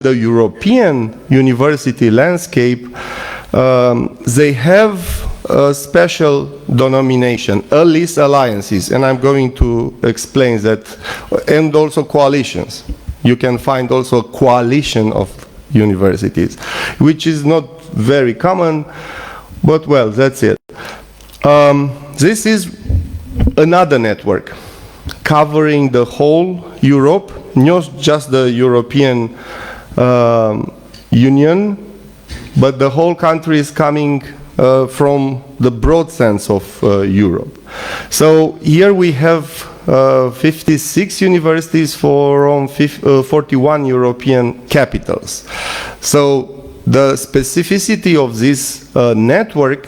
the European university landscape, they have a special denomination, at least alliances, and I'm going to explain that, and also coalitions. You can find also a coalition of universities, which is not very common, but well, that's it. This is another network covering the whole Europe, not just the European Union, but the whole country is coming from the broad sense of Europe. So here we have 56 universities from 41 European capitals. So the specificity of this network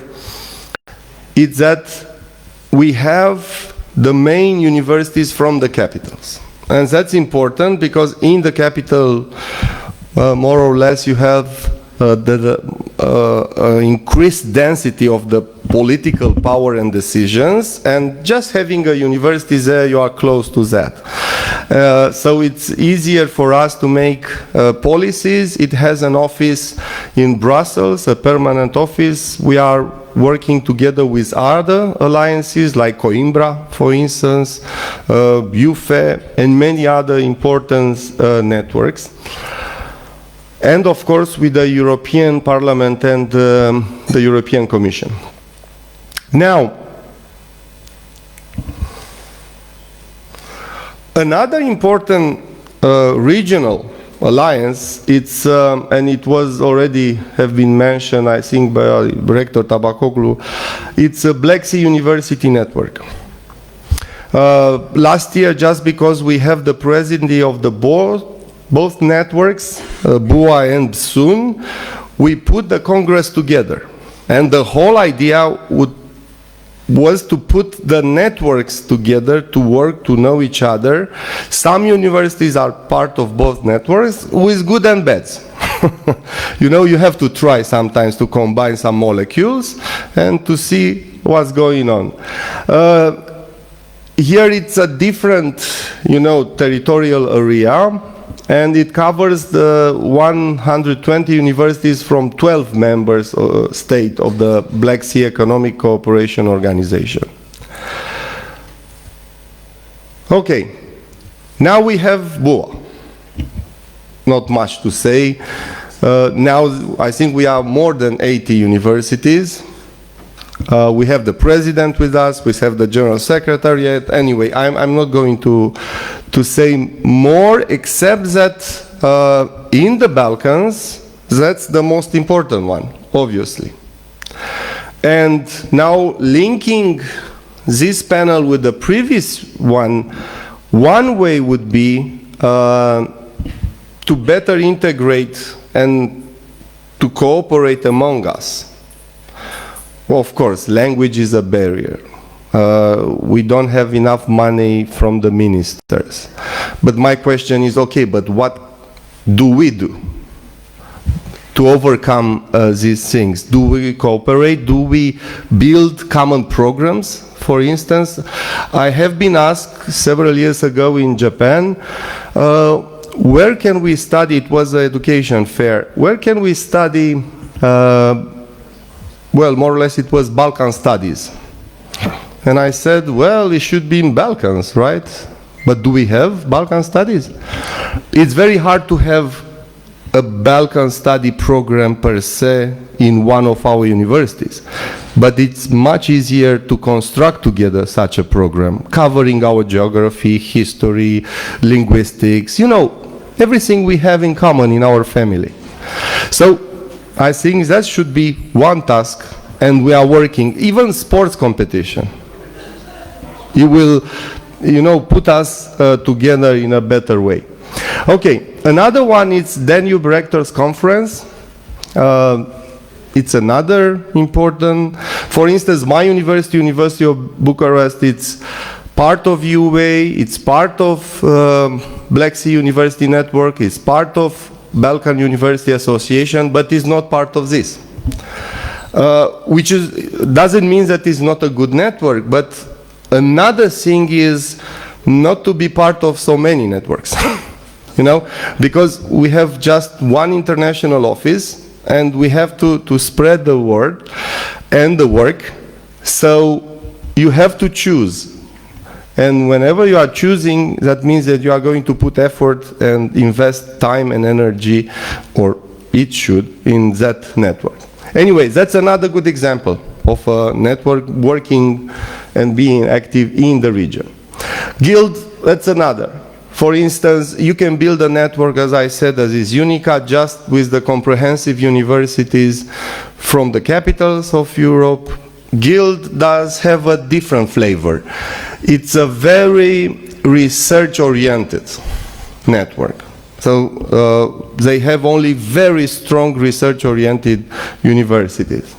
is that we have the main universities from the capitals. And that's important because in the capital, more or less, you have the increased density of the political power and decisions, and just having a university there, you are close to that. So it's easier for us to make policies. It has an office in Brussels, a permanent office. We are working together with other alliances like Coimbra, for instance, UFE, and many other important networks. And of course with the European Parliament and the European Commission. Now, another important regional alliance, it's and it was already have been mentioned, I think, by Rector Tabacoglu. It's a Black Sea University Network. Last year, just because we have the presidency of the board, both networks, BUA and BSUN, we put the Congress together. And the whole idea was to put the networks together to work, to know each other. Some universities are part of both networks with good and bads. You know, you have to try sometimes to combine some molecules and to see what's going on. Here it's a different, you know, territorial area, and it covers the 120 universities from 12 members state of the Black Sea Economic Cooperation Organization. Okay, now we have BUA. Not much to say. Now I think we are more than 80 universities. We have the president with us, we have the general secretariat. Anyway, I'm not going to say more, except that in the Balkans, that's the most important one, obviously. And now linking this panel with the previous one way would be to better integrate and to cooperate among us. Well, of course, language is a barrier. We don't have enough money from the ministers. But my question is, okay, but what do we do to overcome these things? Do we cooperate? Do we build common programs? For instance, I have been asked several years ago in Japan, where can we study? It was an education fair. Where can we study? Well, more or less it was Balkan studies. And I said, well, it should be in Balkans, right? But do we have Balkan studies? It's very hard to have a Balkan study program per se in one of our universities. But it's much easier to construct together such a program, covering our geography, history, linguistics, you know, everything we have in common in our family. So I think that should be one task, and we are working. Even sports competition. It will, you know, put us together in a better way. Okay, another one is Danube Rectors Conference. It's another important. For instance, my university, University of Bucharest, it's part of UA, it's part of Black Sea University Network, it's part of Balkan University Association, but is not part of this. Which doesn't mean that it's not a good network, but another thing is not to be part of so many networks. you know, because we have just one international office and we have to spread the word and the work. So you have to choose. And whenever you are choosing, that means that you are going to put effort and invest time and energy, or it should, in that network. Anyway, that's another good example of a network working and being active in the region. Guild, that's another. For instance, you can build a network, as I said, as is UNICA, just with the comprehensive universities from the capitals of Europe. Guild does have a different flavor. It's a very research-oriented network. So they have only very strong research-oriented universities.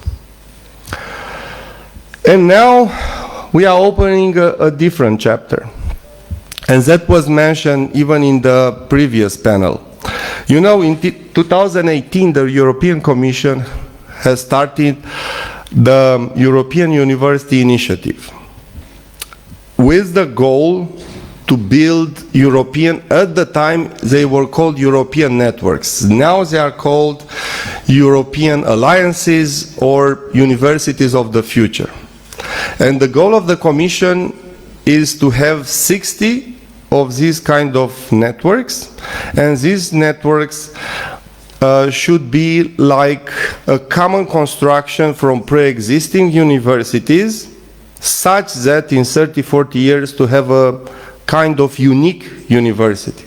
And now we are opening a different chapter. And that was mentioned even in the previous panel. You know, in 2018, the European Commission has started the European University Initiative with the goal to build European, at the time they were called European networks. Now they are called European alliances or universities of the future. And the goal of the Commission is to have 60 of these kind of networks, and these networks should be like a common construction from pre-existing universities, such that in 30-40 years to have a kind of unique university.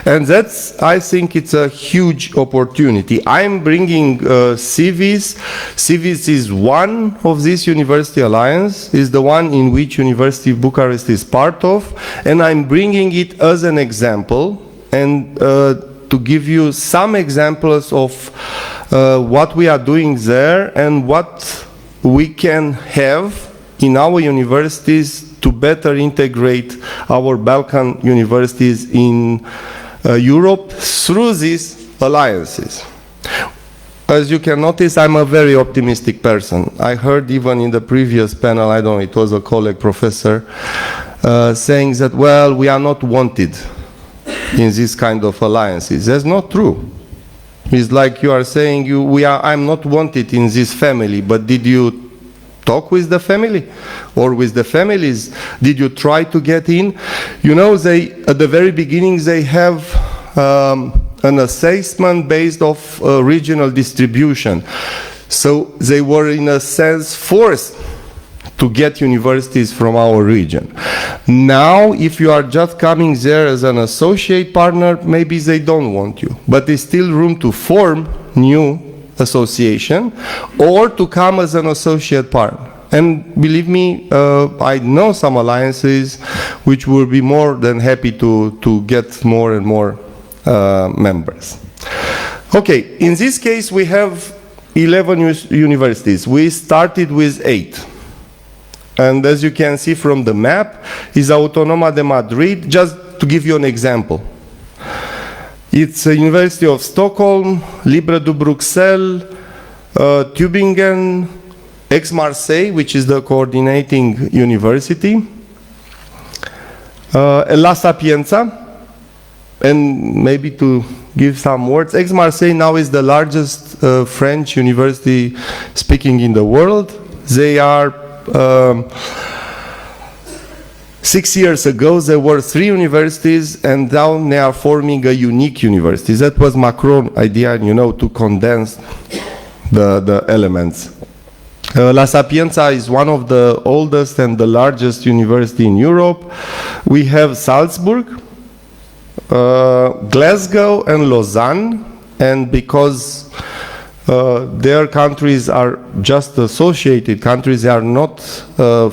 And that's, I think it's a huge opportunity. I'm bringing CIVIS. CIVIS is one of this university alliance, is the one in which University of Bucharest is part of, and I'm bringing it as an example, and to give you some examples of what we are doing there and what we can have in our universities to better integrate our Balkan universities in Europe through these alliances. As you can notice, I'm a very optimistic person. I heard even in the previous panel, I don't know, it was a colleague professor, saying that, well, we are not wanted in this kind of alliances. That's not true. It's like you are saying, I'm not wanted in this family, but did you talk with the family or with the families? Did you try to get in? You know, at the very beginning they have an assessment based off regional distribution. So they were in a sense forced to get universities from our region. Now, if you are just coming there as an associate partner, maybe they don't want you. But there's still room to form new association or to come as an associate partner. And believe me, I know some alliances which will be more than happy to get more and more members. Okay, in this case we have 11 universities. We started with 8. And as you can see from the map, is Autonoma de Madrid, just to give you an example. It's the University of Stockholm, Libre de Bruxelles, Tübingen, Aix-Marseille, which is the coordinating university, La Sapienza, and maybe to give some words, Aix-Marseille now is the largest French university speaking in the world. They are 6 years ago, there were 3 universities, and now they are forming a unique university. That was Macron's idea, you know, to condense the elements. La Sapienza is one of the oldest and the largest university in Europe. We have Salzburg, Glasgow, and Lausanne, and because their countries are just associated countries, they are not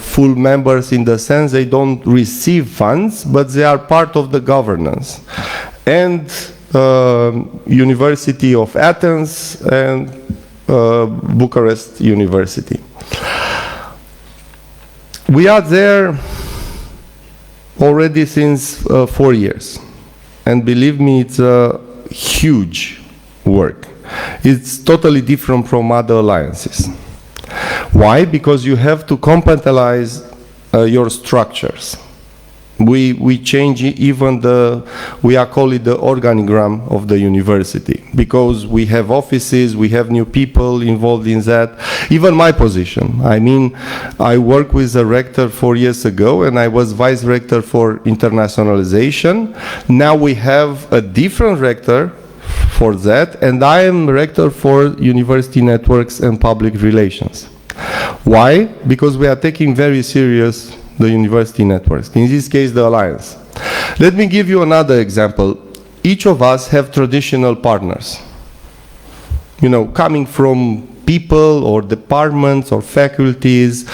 full members in the sense they don't receive funds, but they are part of the governance. And University of Athens and Bucharest University. We are there already since 4 years, and believe me, it's a huge work. It's totally different from other alliances. Why? Because you have to compartmentalize your structures. We change even we are calling it the organigram of the university, because we have offices, we have new people involved in that. Even my position, I mean, I worked with a rector 4 years ago, and I was vice rector for internationalization. Now we have a different rector for that, and I am rector for university networks and public relations. Why? Because we are taking very serious the university networks, in this case the alliance. Let me give you another example. Each of us have traditional partners, you know, coming from people or departments or faculties,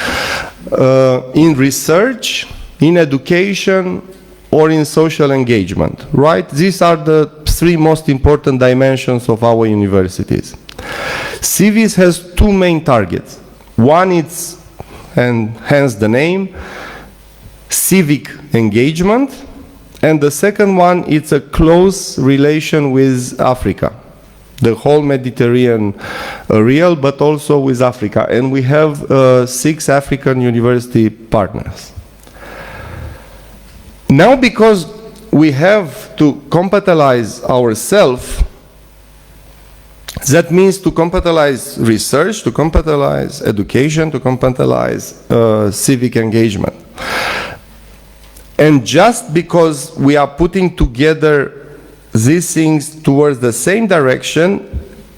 in research, in education, or in social engagement, right? These are the three most important dimensions of our universities. CIVIS has two main targets. One is, and hence the name, civic engagement, and the second one, it's a close relation with Africa, the whole Mediterranean area, but also with Africa. And we have 6 African university partners. Now, because we have to compatibilize ourselves, that means to compatibilize research, to compatibilize education, to compatibilize civic engagement. And just because we are putting together these things towards the same direction,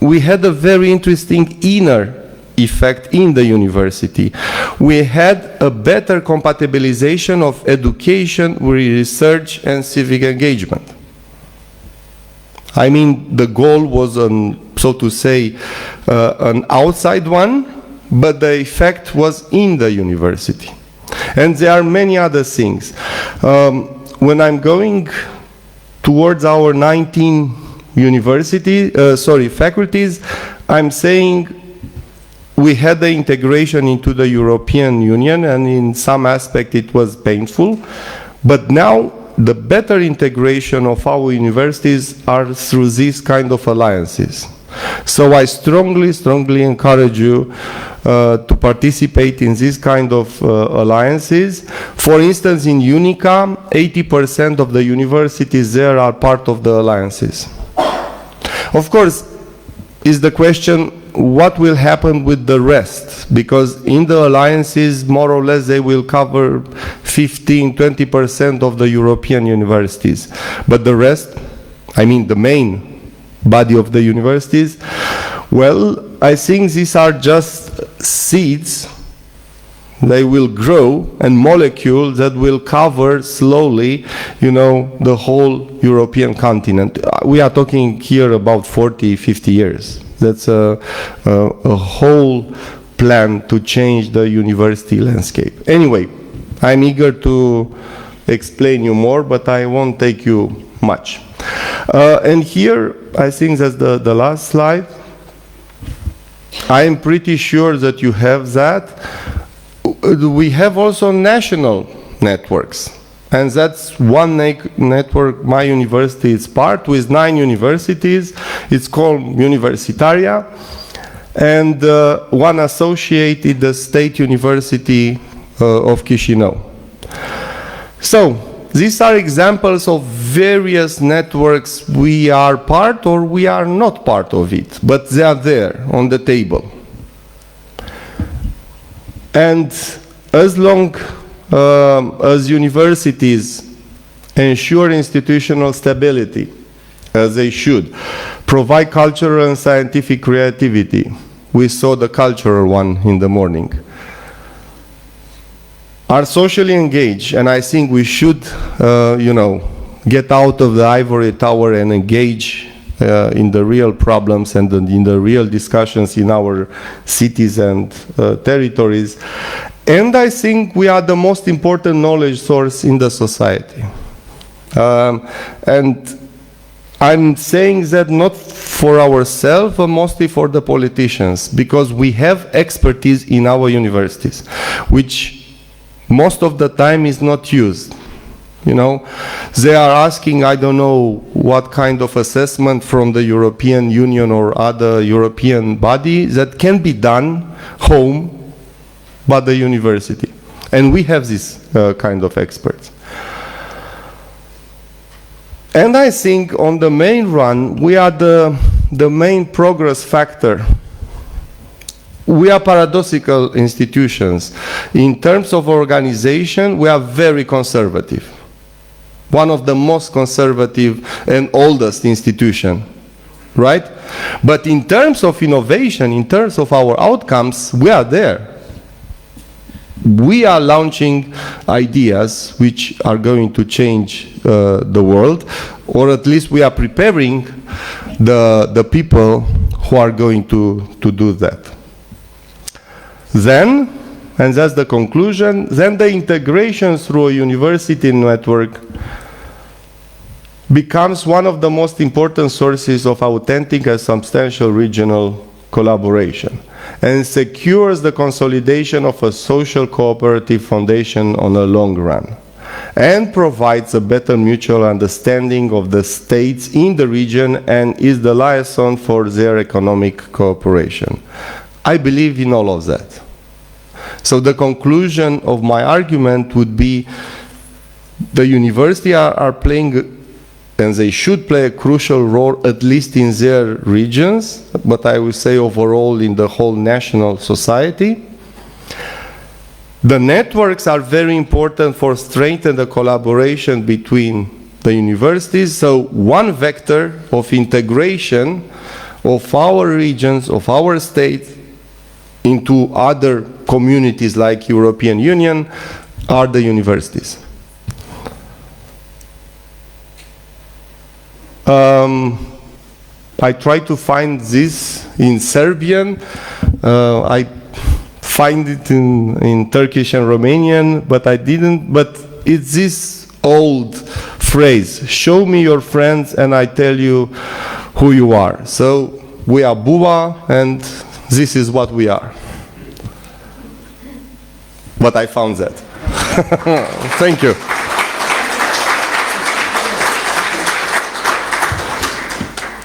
we had a very interesting inner effect in the university. We had a better compatibilization of education, research, and civic engagement. I mean, the goal was, so to say, an outside one, but the effect was in the university. And there are many other things. When I'm going towards our 19 faculties, I'm saying we had the integration into the European Union, and in some aspect it was painful. But now the better integration of our universities are through these kind of alliances. So I strongly, strongly encourage you to participate in this kind of alliances. For instance, in UNICA, 80% of the universities there are part of the alliances. Of course, is the question, what will happen with the rest? Because in the alliances, more or less, they will cover 15–20% of the European universities. But the rest, I mean the main body of the universities, well, I think these are just seeds. They will grow, and molecules that will cover slowly, you know, the whole European continent. We are talking here about 40–50 years. That's a whole plan to change the university landscape. Anyway, I'm eager to explain you more, but I won't take you much. And here, I think that's the last slide. I am pretty sure that you have that. We have also national networks. And that's one network my university is part, with 9 universities. It's called Univerisities. And one associated, the State University of Chișinău. So, these are examples of various networks we are part or we are not part of it, but they are there on the table. And as long as universities ensure institutional stability, as they should, provide cultural and scientific creativity, we saw the cultural one in the morning, are socially engaged, and I think we should, you know, get out of the ivory tower and engage in the real problems and in the real discussions in our cities and territories. And I think we are the most important knowledge source in the society. And I'm saying that not for ourselves, but mostly for the politicians, because we have expertise in our universities, which most of the time is not used. You know, they are asking, I don't know what kind of assessment from the European Union or other European body that can be done home by the university. And we have this kind of experts. And I think on the main run, we are the main progress factor. We are paradoxical institutions. In terms of organization, we are very conservative. One of the most conservative and oldest institutions, right? But in terms of innovation, in terms of our outcomes, we are there. We are launching ideas which are going to change the world, or at least we are preparing the people who are going to do that. Then, and that's the conclusion, then the integration through a university network becomes one of the most important sources of authentic and substantial regional collaboration, and secures the consolidation of a social cooperative foundation on a long run, and provides a better mutual understanding of the states in the region and is the liaison for their economic cooperation. I believe in all of that. So the conclusion of my argument would be the universities are playing, and they should play a crucial role, at least in their regions, but I would say overall in the whole national society. The networks are very important for strengthening the collaboration between the universities. So one vector of integration of our regions, of our states, into other communities like European Union are the universities. I tried to find this in Serbian. I find it in Turkish and Romanian, but I didn't. But it's this old phrase, show me your friends and I tell you who you are. So we are Buba, and this is what we are. But I found that. Thank you.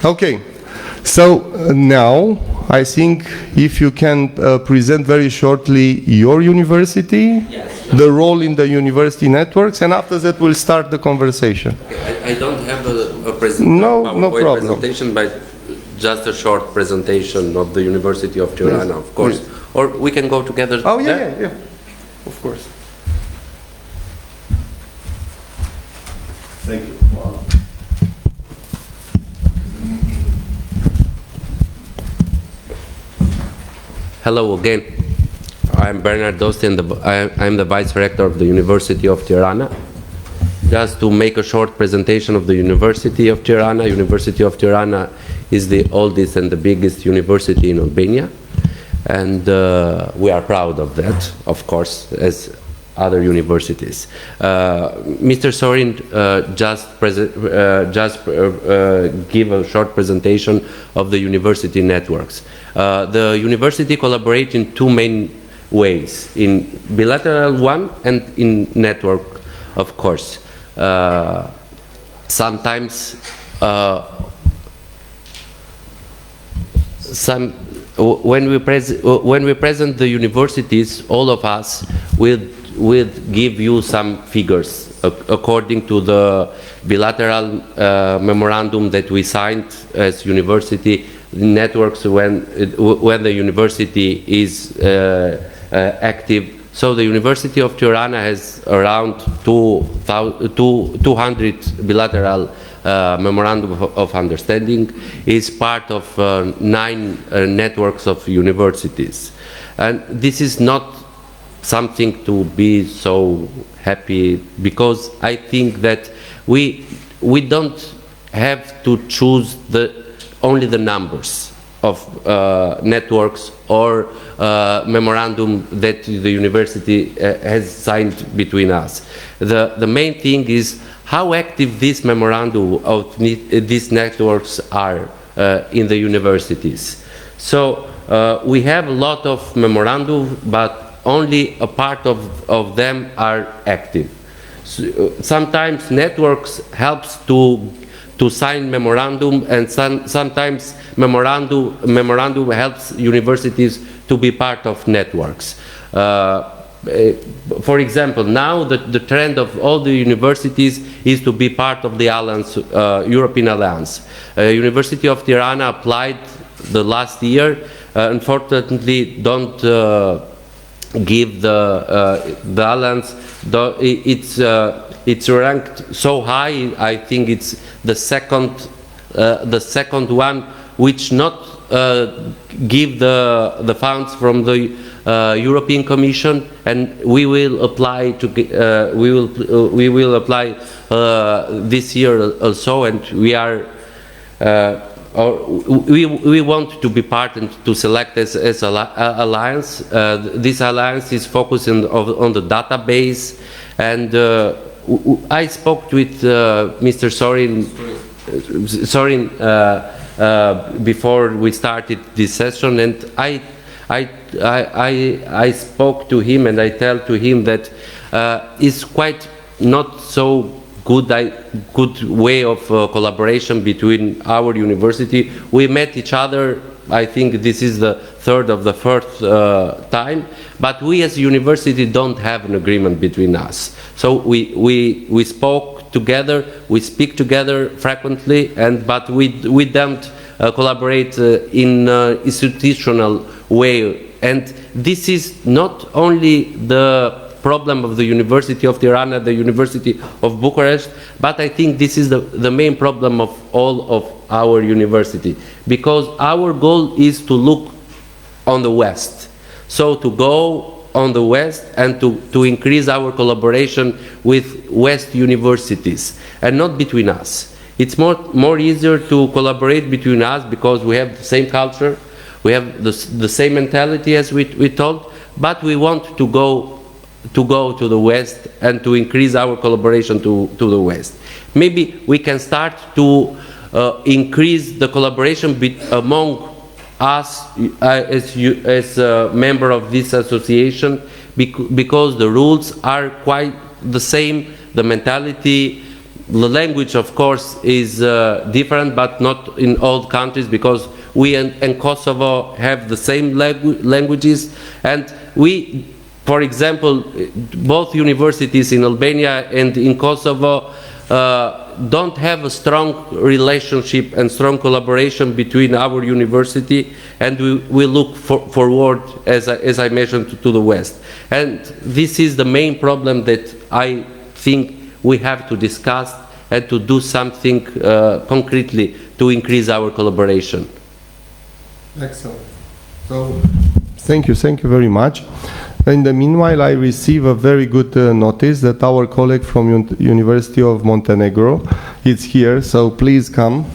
Okay, so now I think if you can present very shortly your university, yes, the role in the university networks, and after that we'll start the conversation. Okay, I don't have a no problem. presentation, but just a short presentation of the University of Tirana, yes, of course. Yes. Or we can go together. Oh, yeah, yeah, of course. Thank you. Wow. Hello again. I'm Bernard Dosti, and I'm the Vice Rector of the University of Tirana. Just to make a short presentation of the University of Tirana. University of Tirana is the oldest and the biggest university in Albania. And we are proud of that, of course, as other universities. Mr. Sorin just give a short presentation of the university networks. The university collaborates in two main ways, in bilateral one and in network, of course. Sometimes when we present the universities, all of us will give you some figures according to the bilateral memorandum that we signed as university networks when the university is active. So the University of Tirana has around 200 bilateral memorandum of understanding, is part of 9 networks of universities. And this is not something to be so happy, because I think that we don't have to choose only the numbers of networks or memorandum that the university has signed between us. The main thing is how active these memorandum of these networks are in the universities. So we have a lot of memorandum, but only a part of them are active. So, sometimes networks helps to sign memorandum, and sometimes memorandum helps universities to be part of networks. for example, now the trend of all the universities is to be part of the alliance, European alliance. University of Tirana applied the last year, unfortunately don't give the alliance. It's ranked so high. I think it's the second one which not give the funds from the European Commission, and we will apply to we will apply this year also, and we are we want to be part and to select as alliance. This alliance is focusing on the database, and I spoke with Mr. Sorin before we started this session, and I spoke to him, and I tell to him that it's quite not so good way of collaboration between our university. We met each other, I think this is the third of the fourth time, but we as a university don't have an agreement between us. So we spoke together, we speak together frequently, but we don't collaborate in institutional way. And this is not only the problem of the University of Tirana, the University of Bucharest, but I think this is the main problem of all of our university, because our goal is to look on the West. So to go on the West and to increase our collaboration with West universities, and not between us. It's more easier to collaborate between us because we have the same culture, we have the same mentality as we told, but we want to go to the West and to increase our collaboration to the West. Maybe we can start to increase the collaboration among us as a member of this association, because the rules are quite the same, the mentality, the language of course is different, but not in all countries, because we and Kosovo have the same languages, and we, for example, both universities in Albania and in Kosovo don't have a strong relationship and strong collaboration between our university, and we look forward, as I mentioned, to the West. And this is the main problem that I think we have to discuss and to do something concretely to increase our collaboration. Excellent. So, thank you very much. In the meanwhile, I receive a very good notice that our colleague from University of Montenegro is here, so please come.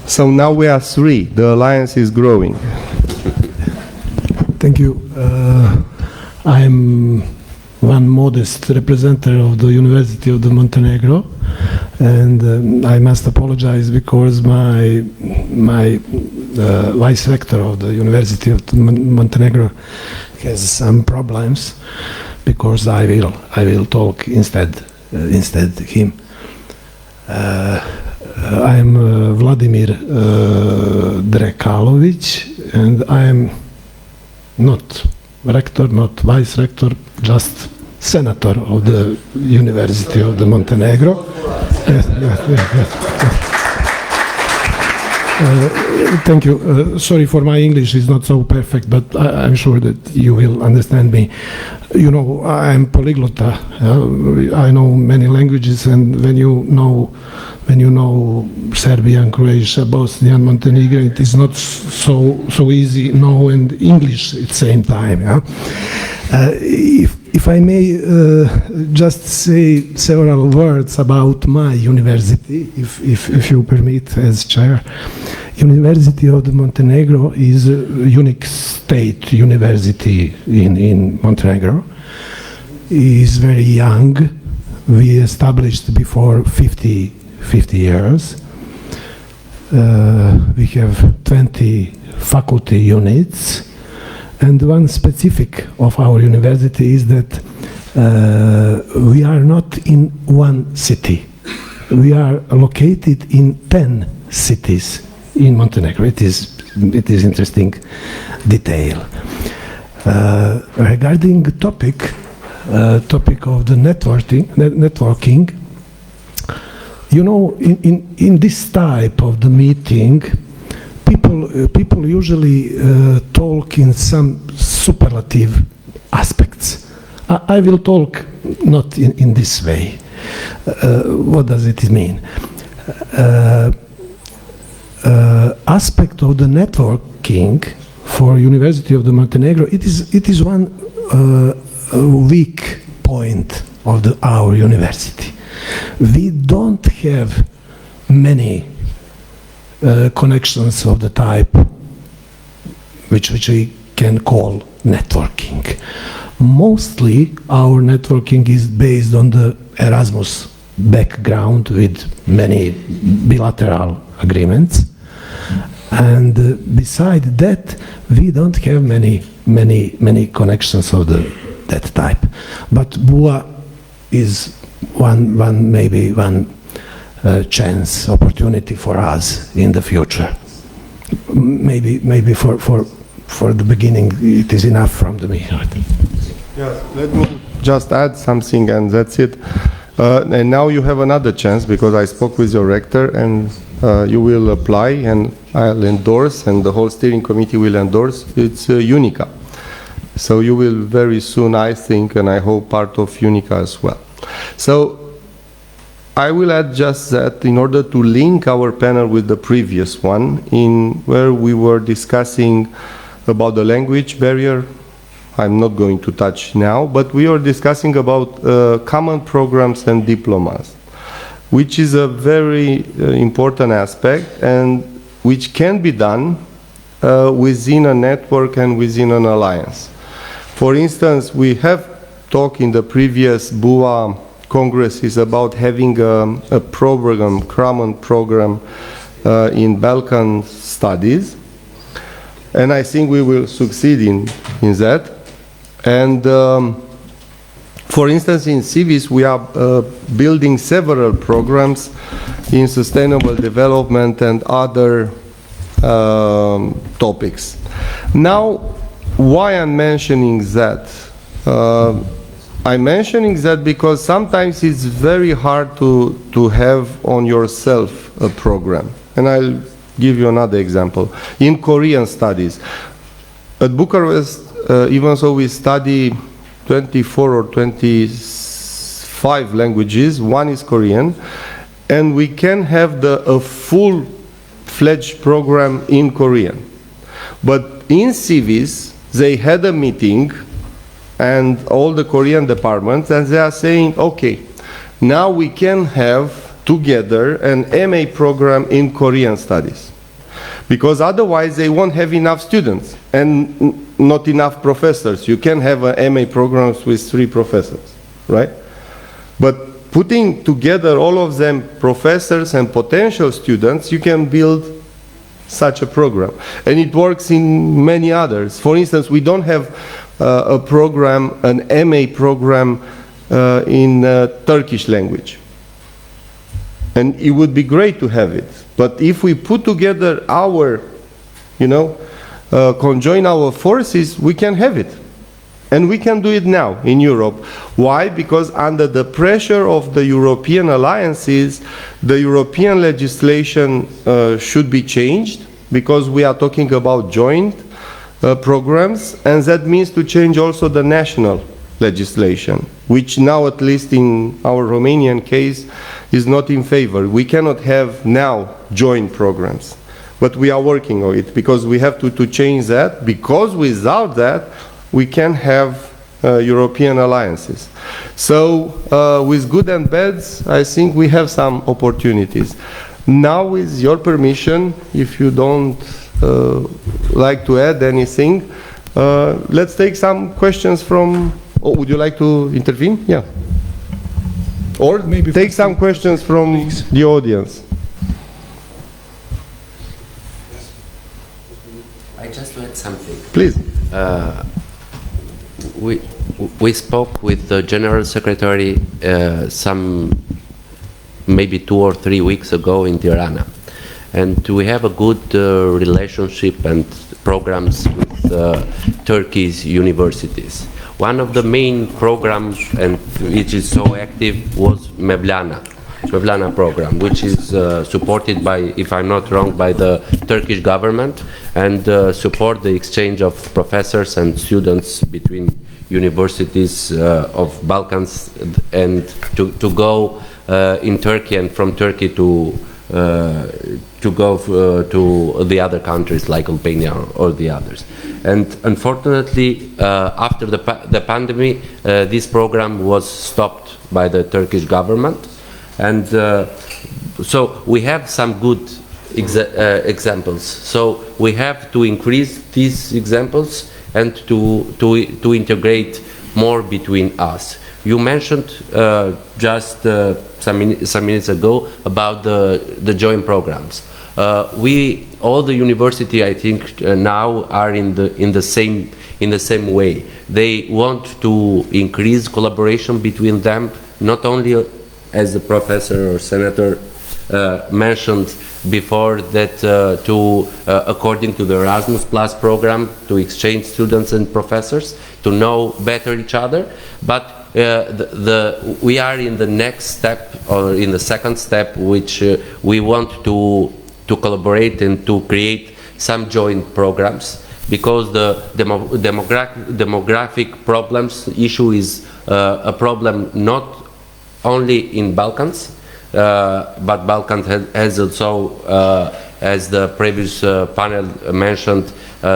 So now we are three. The alliance is growing. Thank you. I'm one modest representative of the University of the Montenegro, and I must apologize because my vice rector of the University of Montenegro has some problems, because I will talk instead him. I'm Vladimir Drekalovic, and I am not rector, not vice rector, just senator of the University of the Montenegro. Yes. Thank you. Sorry for my English, is not so perfect, but I'm sure that you will understand me. You know, I'm polyglot. I know many languages, and when you know Serbian, Croatian, Bosnian, Montenegrin, it is not so easy knowing English at the same time. Yeah? If I may just say several words about my university, if you permit, as chair. University of the Montenegro is a unique state university in Montenegro. It is very young. We established before 50 years. We have 20 faculty units. And one specific of our university is that we are not in one city. We are located in 10 cities in Montenegro. It is interesting detail. Regarding the topic of the networking, you know, in this type of the meeting, people usually talk in some superlative aspects. I will talk not in this way. What does it mean? Aspect of the networking for University of the Montenegro, it is one weak point of our university. We don't have many connections of the type which we can call networking. Mostly our networking is based on the Erasmus background with many bilateral agreements, and beside that we don't have many connections of that type. But BUA is one chance opportunity for us in the future. Maybe for the beginning it is enough from me. Yes, let me just add something and that's it. And now you have another chance because I spoke with your rector and you will apply and I'll endorse and the whole steering committee will endorse. It's UNICA. So you will very soon, I think, and I hope part of UNICA as well. So I will add just that in order to link our panel with the previous one in where we were discussing about the language barrier. I'm not going to touch now, but we are discussing about common programs and diplomas, which is a very important aspect and which can be done within a network and within an alliance. For instance, we have talked in the previous BUA congresses about having a program, common program in Balkan studies, and I think we will succeed in that. And for instance, in CIVIS, we are building several programs in sustainable development and other topics. Now, why I'm mentioning that? I'm mentioning that because sometimes it's very hard to have on yourself a program. And I'll give you another example. In Korean studies, at Bucharest, even though we study 24 or 25 languages, one is Korean, and we can have a full-fledged program in Korean. But in CIVIS, they had a meeting and all the Korean departments, and they are saying, okay, now we can have together an MA program in Korean studies. Because otherwise they won't have enough students and not enough professors. You can have MA programs with 3 professors, right? But putting together all of them, professors and potential students, you can build such a program. And it works in many others. For instance, we don't have a program, an MA program in Turkish language. And it would be great to have it. But if we put together our, conjoin our forces, we can have it. And we can do it now in Europe. Why? Because under the pressure of the European alliances, the European legislation should be changed, because we are talking about joint programs, and that means to change also the national legislation, which now, at least in our Romanian case, is not in favor. We cannot have now joint programs, but we are working on it because we have to change that, because without that we can have European alliances. So with good and bads, I think we have some opportunities. Now, with your permission, if you don't like to add anything, let's take some questions from, would you like to intervene? Yeah. Or maybe take some questions from the audience. I just want something. Please. we spoke with the General Secretary some maybe 2 or 3 weeks ago in Tirana, and we have a good relationship and programs with Turkey's universities. One of the main programs, and which is so active, was Mevlana program, which is supported by, if I'm not wrong, by the Turkish government, and support the exchange of professors and students between universities of Balkans, and to go in Turkey, and from Turkey to go to the other countries like Albania or the others. And unfortunately, after the pandemic, this program was stopped by the Turkish government. And so we have some good examples. So we have to increase these examples and to integrate more between us. You mentioned just some minutes ago about the joint programs. All the university, I think, now are in the same way. They want to increase collaboration between them, not only as the professor or senator mentioned before, that according to the Erasmus Plus program, to exchange students and professors to know better each other, but we are in the next step, or in the second step, which we want to collaborate and to create some joint programs, because the demographic problems issue is a problem not only in Balkans, but Balkans has also, as the previous panel mentioned,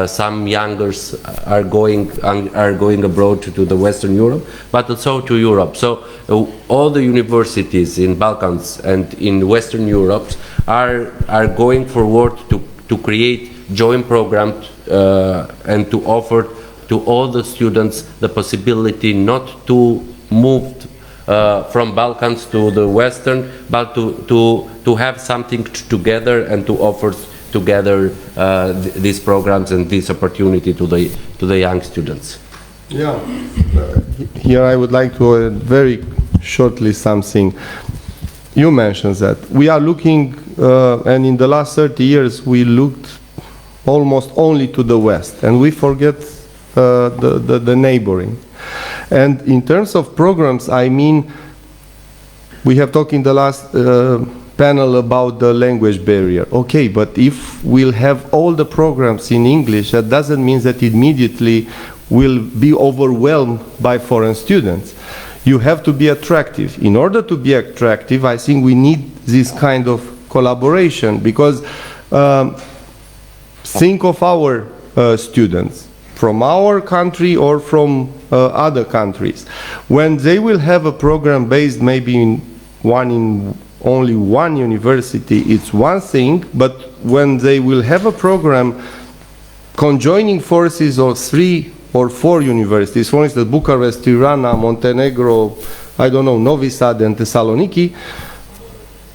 some youngers are going abroad to the Western Europe, but also to Europe. So all the universities in Balkans and in Western Europe are going forward to create joint programs and to offer to all the students the possibility not to move from Balkans to the Western, but to have something together and to offer together these programs and this opportunity to the young students. Yeah, here I would like to add very shortly something. You mentioned that we are looking, and in the last 30 years we looked almost only to the West, and we forget the neighboring. And in terms of programs, I mean, we have talked in the last panel about the language barrier. Okay, but if we'll have all the programs in English, that doesn't mean that immediately we'll be overwhelmed by foreign students. You have to be attractive. In order to be attractive, I think we need this kind of collaboration, because think of our students from our country or from other countries. When they will have a program based maybe in only one university, it's one thing, but when they will have a program conjoining forces of 3 or 4 universities, for instance, Bucharest, Tirana, Montenegro, I don't know, Novi Sad and Thessaloniki,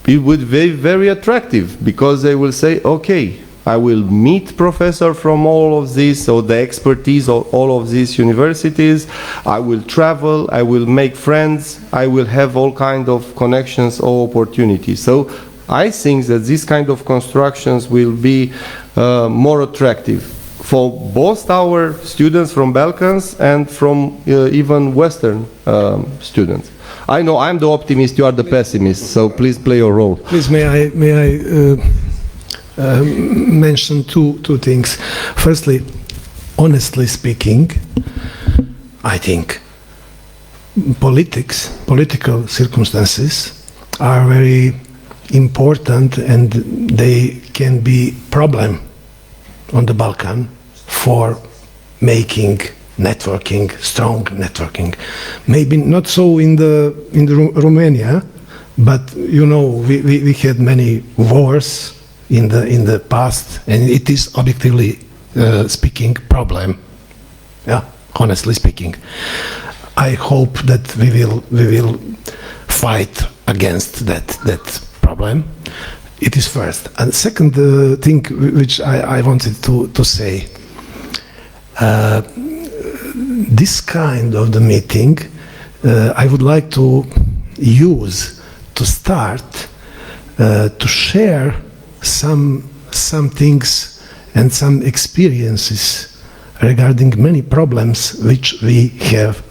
it would be very attractive, because they will say, okay, I will meet professor from all of these, or the expertise of all of these universities. I will travel, I will make friends, I will have all kind of connections or opportunities. So I think that this kind of constructions will be more attractive for both our students from Balkans and from even Western students. I know I'm the optimist, you are the pessimist, so please play your role. Please, may I mention two things. Firstly, honestly speaking, I think political circumstances are very important, and they can be problem on the Balkan for making networking, strong networking. Maybe not so in the Romania, but you know, we had many wars in the past, and it is objectively speaking problem. Yeah, honestly speaking, I hope that we will fight against that problem. It is first. And second thing which I wanted to say, this kind of the meeting I would like to use to start to share some things and some experiences regarding many problems which we have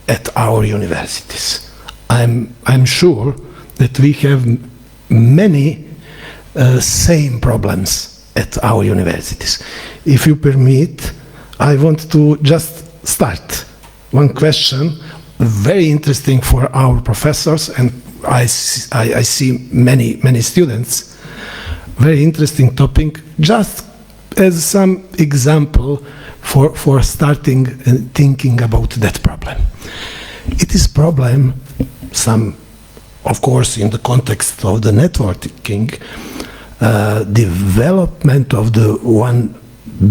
at our universities. I'm sure that we have many same problems at our universities. If you permit, I want to just start one question, very interesting for our professors, and I see many students. Very interesting topic, just as some example for starting and thinking about that problem. It is problem, of course, in the context of the networking, development of the one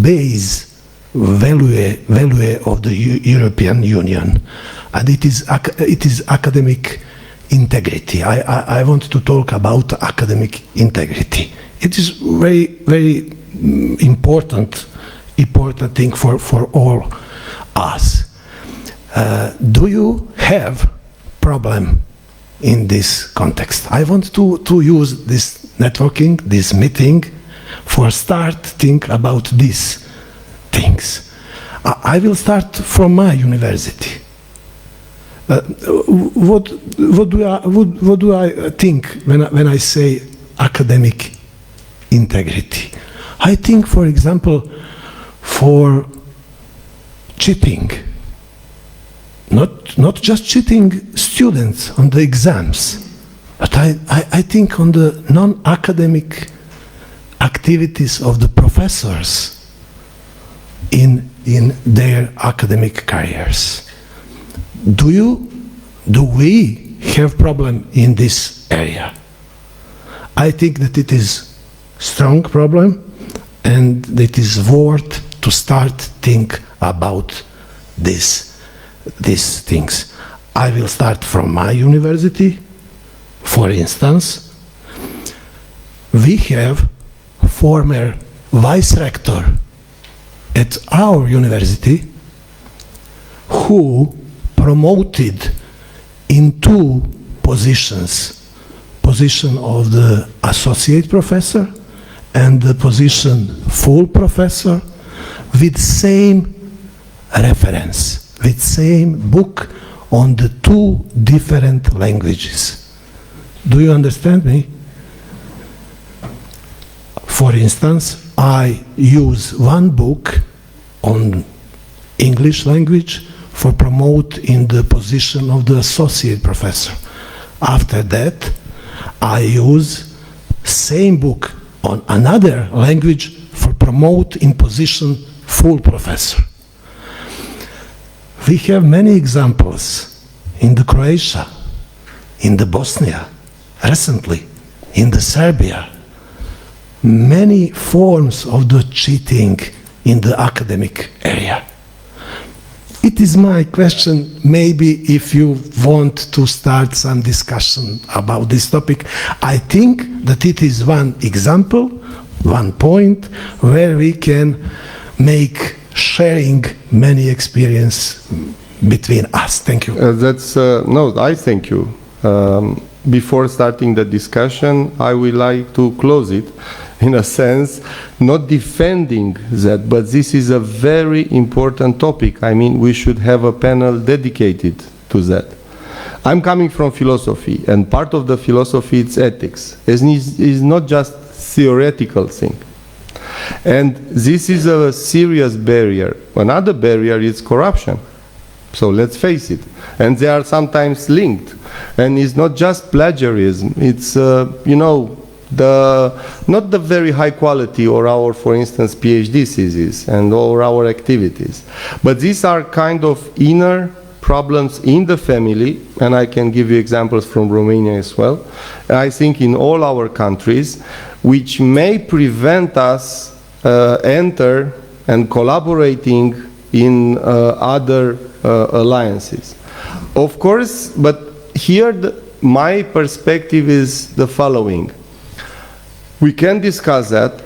base value of the European Union, and it is academic integrity. I want to talk about academic integrity. It is very important thing for all us. Do you have problem in this context? I want to use this networking, this meeting, for start think about these things. I will start from my university. What do I think when I say academic integrity? I think, for example, for cheating. Not just cheating students on the exams, but I think on the non-academic activities of the professors in their academic careers. Do we have problem in this area? I think that it is strong problem, and it is worth to start think about these things. I will start from my university. For instance, we have former vice rector at our university who promoted in two positions, position of the associate professor and the position full professor, with same reference, with same book on the two different languages. Do you understand me? For instance, I use one book on English language for promote in the position of the associate professor. After that, I use same book on another language for promote in position full professor. We have many examples in the Croatia, in the Bosnia, recently, in the Serbia. Many forms of the cheating in the academic area. It is my question, maybe if you want to start some discussion about this topic. I think that it is one example, one point where we can make sharing many experience between us. Thank you. No, I thank you. Before starting the discussion, I would like to close it in a sense, not defending that, but this is a very important topic. I mean, we should have a panel dedicated to that. I'm coming from philosophy, and part of the philosophy is ethics. It is not just theoretical thing. And this is a serious barrier. Another barrier is corruption. So let's face it. And they are sometimes linked. And it's not just plagiarism. It's, not the very high quality or our, for instance, PhD thesis and or our activities. But these are kind of inner problems in the family, and I can give you examples from Romania as well. I think in all our countries, which may prevent us enter and collaborating in other alliances. Of course, but here my perspective is the following. We can discuss that,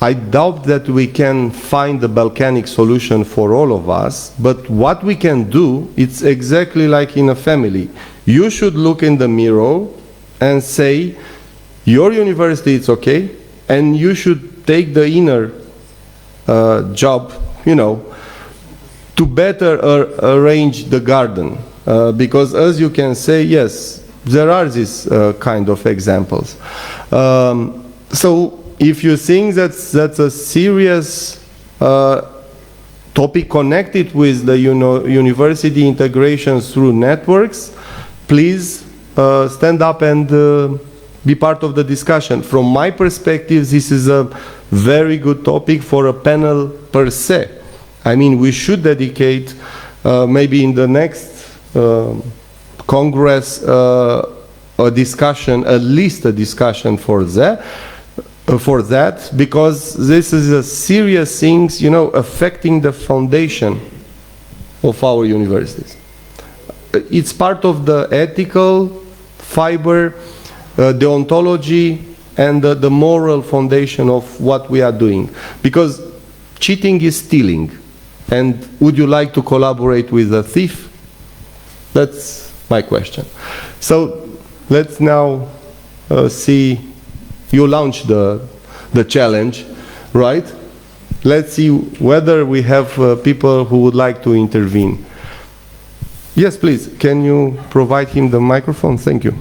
I doubt that we can find the Balkanic solution for all of us, but what we can do, it's exactly like in a family. You should look in the mirror and say, your university is okay, and you should take the inner job, you know, to better arrange the garden. Because as you can say, yes, there are these kind of examples. So if you think that's a serious topic connected with the university integrations through networks, please stand up and be part of the discussion. From my perspective, this is a very good topic for a panel per se. I mean, we should dedicate maybe in the next Congress a discussion, at least a discussion for that, because this is a serious things, you know, affecting the foundation of our universities. It's part of the ethical fiber, the ontology, and the moral foundation of what we are doing. Because cheating is stealing. And would you like to collaborate with a thief? That's my question. So let's now see, you launch the challenge, right? Let's see whether we have people who would like to intervene. Yes, please. Can you provide him the microphone? Thank you.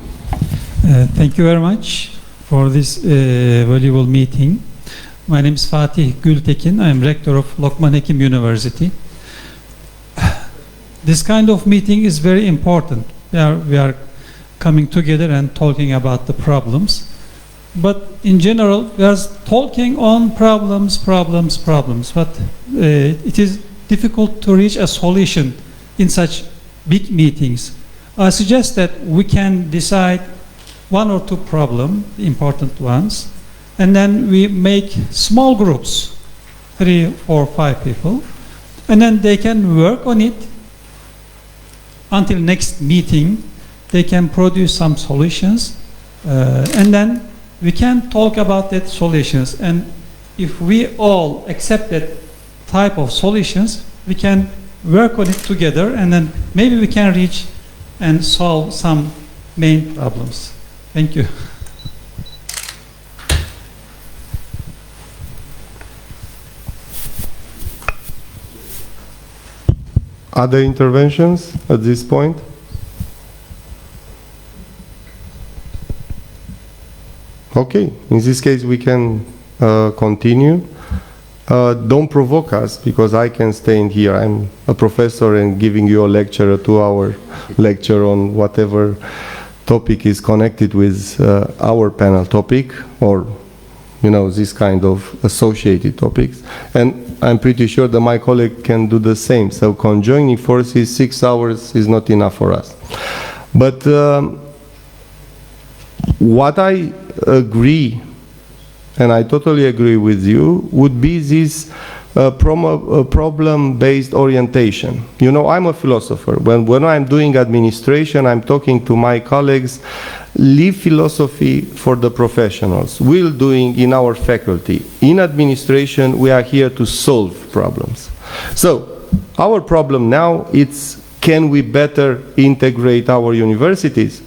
Thank you very much for this valuable meeting. My name is Fatih Gültekin. I am rector of Lokman Hekim University. This kind of meeting is very important. We are coming together and talking about the problems. But in general, we are talking on problems. But it is difficult to reach a solution in such big meetings. I suggest that we can decide one or two problems, important ones, and then we make small groups, 3, 4, 5 people, and then they can work on it until next meeting. They can produce some solutions, and then we can talk about that solutions. And if we all accept that type of solutions, we can work on it together, and then maybe we can reach and solve some main problems. Thank you. Other interventions at this point? Okay, in this case we can continue. Don't provoke us, because I can stay in here. I'm a professor and giving you a lecture, a 2-hour lecture on whatever topic is connected with our panel topic, or you know, this kind of associated topics. And I'm pretty sure that my colleague can do the same. So conjoining forces, 6 hours is not enough for us. But what I agree, and I totally agree with you, would be this problem-based orientation. You know, I'm a philosopher. When I'm doing administration, I'm talking to my colleagues, leave philosophy for the professionals. We're doing in our faculty. In administration, we are here to solve problems. So, our problem now is, can we better integrate our universities?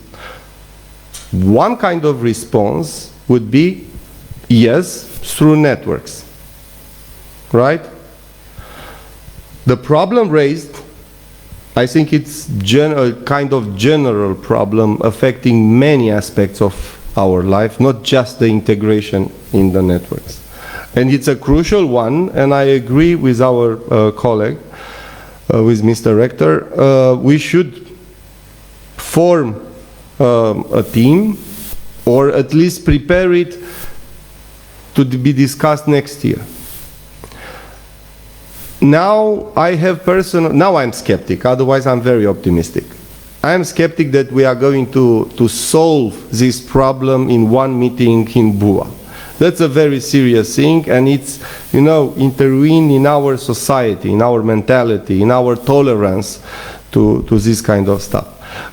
One kind of response would be, yes, through networks. Right? The problem raised, I think it's a kind of general problem affecting many aspects of our life, not just the integration in the networks. And it's a crucial one, and I agree with our colleague, with Mr. Rector. We should form a team, or at least prepare it to be discussed next year. Now now I'm skeptic, otherwise I'm very optimistic. I'm skeptic that we are going to solve this problem in one meeting in Bua. That's a very serious thing, and it's, you know, intervene in our society, in our mentality, in our tolerance to this kind of stuff.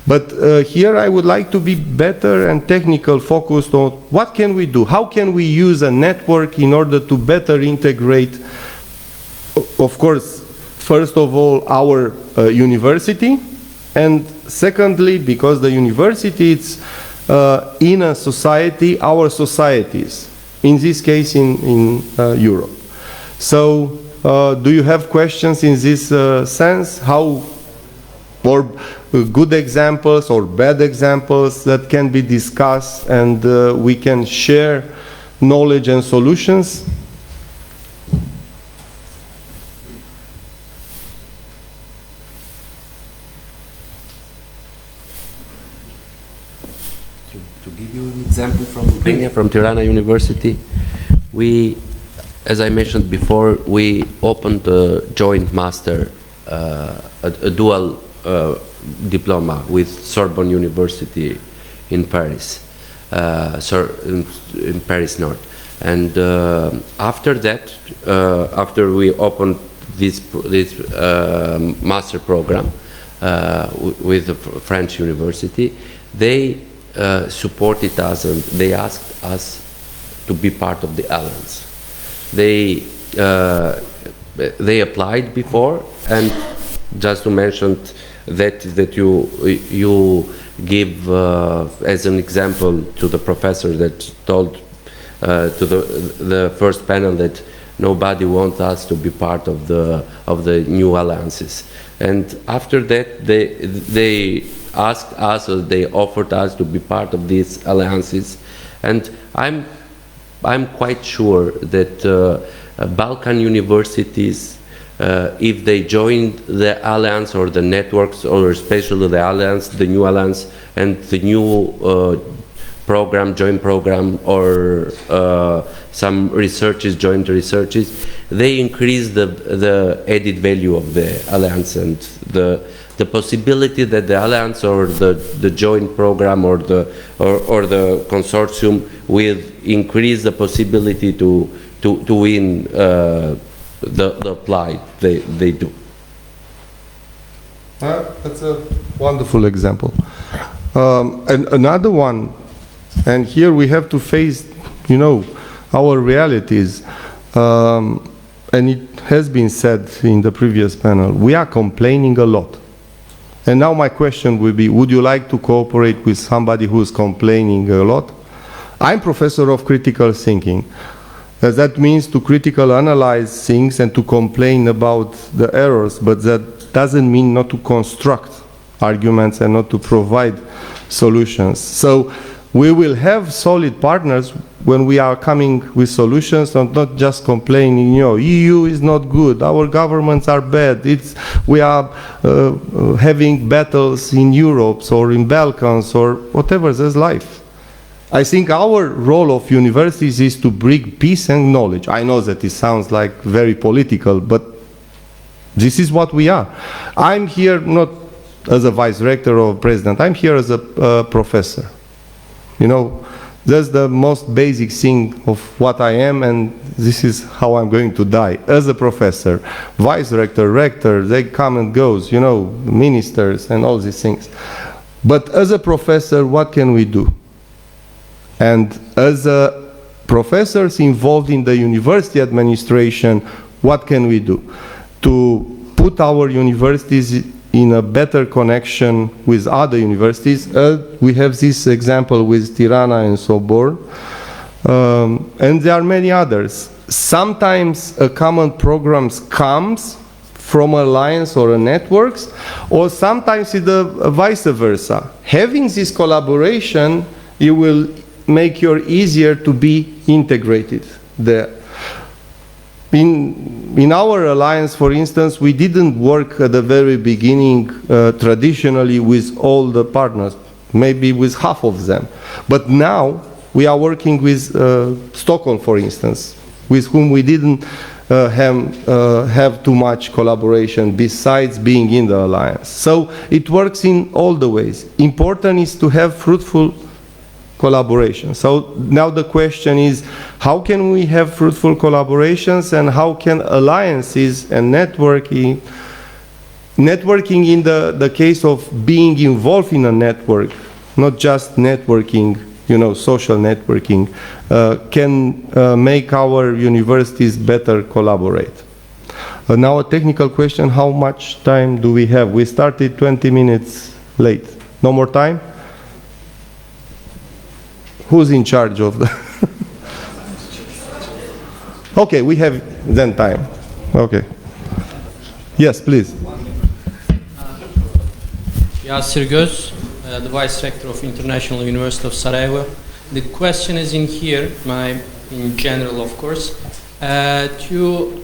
But here I would like to be better and technical focused on what can we do? How can we use a network in order to better integrate, of course, first of all, our university, and secondly, because the university is in a society, our societies, in this case in Europe. So do you have questions in this sense? How, or good examples or bad examples that can be discussed and we can share knowledge and solutions? To give you an example from Romania, from Tirana University, we, as I mentioned before, we opened a joint master, a dual diploma with Sorbonne University in Paris, in Paris North. And after that, after we opened this master program with the French university, they supported us and they asked us to be part of the alliance. They applied before, and just to mention that you give as an example to the professor that told to the first panel that nobody wants us to be part of the new alliances, and after that they asked us, or they offered us to be part of these alliances, and I'm quite sure that Balkan universities, if they join the alliance or the networks, or especially the alliance, the new alliance, and the new program, joint program, or some researches, joint researches, they increase the added value of the alliance and the possibility that the alliance or the joint program or the consortium will increase the possibility to win the applied they do. That's a wonderful example. And another one, and here we have to face, you know, our realities. And it has been said in the previous panel, we are complaining a lot. And now my question would be, would you like to cooperate with somebody who is complaining a lot? I'm professor of critical thinking. That means to critical analyze things and to complain about the errors, but that doesn't mean not to construct arguments and not to provide solutions. So we will have solid partners when we are coming with solutions and not just complaining, you know, EU is not good, our governments are bad, we are having battles in Europe or in Balkans or whatever, there's life. I think our role of universities is to bring peace and knowledge. I know that it sounds like very political, but this is what we are. I'm here not as a vice rector or president, I'm here as a professor. You know, that's the most basic thing of what I am, and this is how I'm going to die. As a professor, vice rector, rector, they come and goes, you know, ministers and all these things. But as a professor, what can we do? And as professors involved in the university administration, what can we do? To put our universities in a better connection with other universities. We have this example with Tirana and Sorbonne, and there are many others. Sometimes a common program comes from alliance or networks, or sometimes it's vice versa. Having this collaboration, it will make it easier to be integrated there. In our alliance, for instance, we didn't work at the very beginning traditionally with all the partners, maybe with half of them. But now we are working with Stockholm, for instance, with whom we didn't have too much collaboration besides being in the alliance. So it works in all the ways. Important is to have fruitful collaboration. So now the question is, how can we have fruitful collaborations, and how can alliances and networking networking in the case of being involved in a network, not just networking, you know, social networking, can make our universities better collaborate. Now a technical question, how much time do we have? We started 20 minutes late. No more time? Who's in charge of the... Okay, we have then time. Okay. Yes, please. Yasir Göz, the Vice Rector of International University of Sarajevo. The question is in here, in general of course, to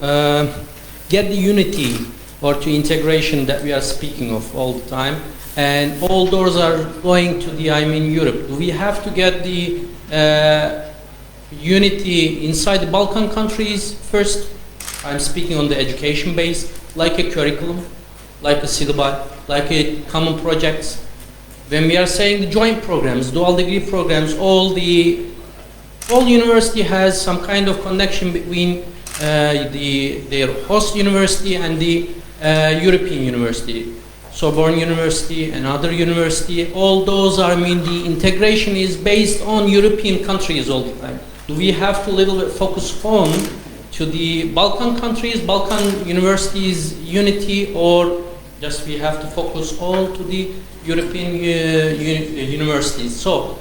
get the unity or to integration that we are speaking of all the time, and all doors are going to the, Europe. Do we have to get the unity inside the Balkan countries first? I'm speaking on the education base, like a curriculum, like a syllabi, like a common projects. When we are saying the joint programs, dual degree programs, all university has some kind of connection between their host university and the European university. Sorbonne University, another university, all those are, the integration is based on European countries all the time. Do we have to little bit focus on to the Balkan countries, Balkan universities unity, or just we have to focus all to the European universities? So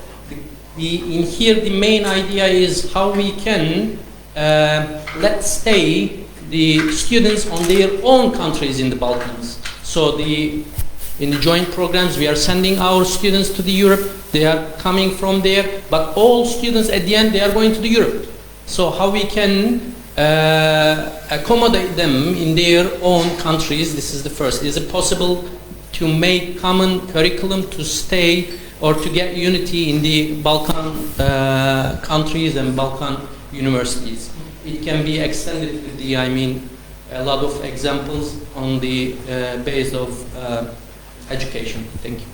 in here the main idea is how we can let stay the students on their own countries in the Balkans. So in the joint programs we are sending our students to the Europe, they are coming from there, but all students at the end they are going to the Europe. So how we can accommodate them in their own countries, this is the first. Is it possible to make common curriculum to stay or to get unity in the Balkan countries and Balkan universities? It can be extended with the, a lot of examples on the base of education. Thank you.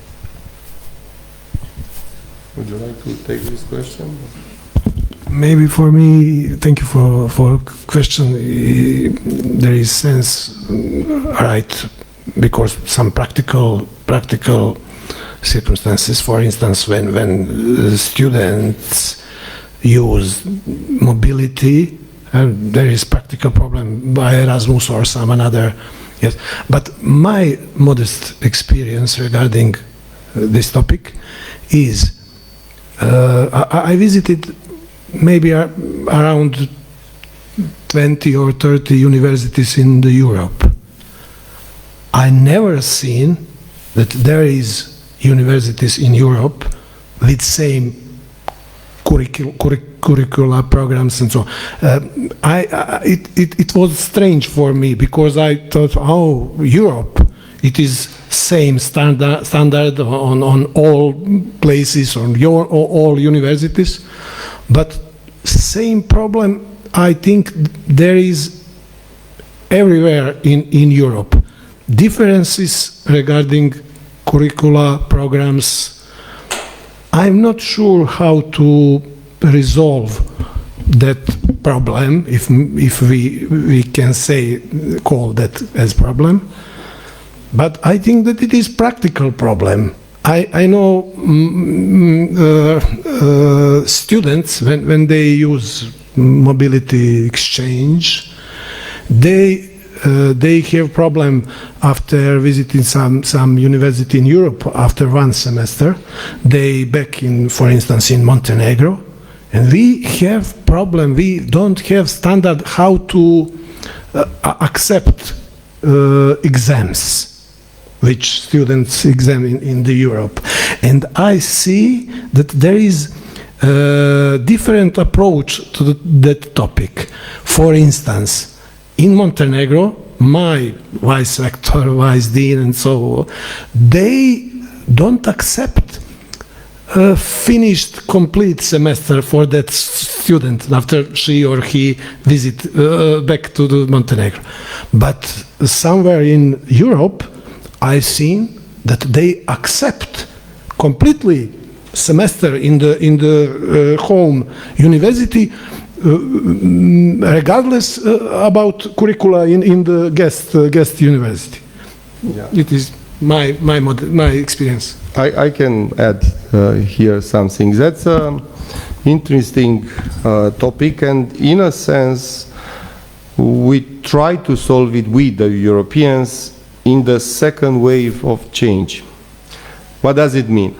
Would you like to take this question? Maybe for me, thank you for question. There is sense, right? Because some practical circumstances. For instance, when students use mobility, there is practical problem by Erasmus or some another. Yes, but my modest experience regarding this topic is I visited maybe around 20 or 30 universities in the Europe. I never seen that there is universities in Europe with same curricula programs and so on. It was strange for me because I thought, oh, Europe, it is same standard on all places, on all universities, but same problem I think there is everywhere in Europe. Differences regarding curricula programs. I'm not sure how to resolve that problem, if we can call that as problem. But I think that it is practical problem. I know students when they use mobility exchange, they have problem after visiting some university in Europe after one semester. They back in, for instance, in Montenegro, and we have problem. We don't have standard how to accept exams, which students exam in the Europe. And I see that there is a different approach to that topic. For instance, in Montenegro, my vice rector, vice dean, and so they don't accept a finished complete semester for that student after she or he visit back to the Montenegro. But somewhere in Europe, I've seen that they accept completely semester in the home university, regardless about curricula in the guest university. Yeah. It is my experience. I can add here something. That's an interesting topic, and in a sense, we try to solve it with the Europeans in the second wave of change. What does it mean?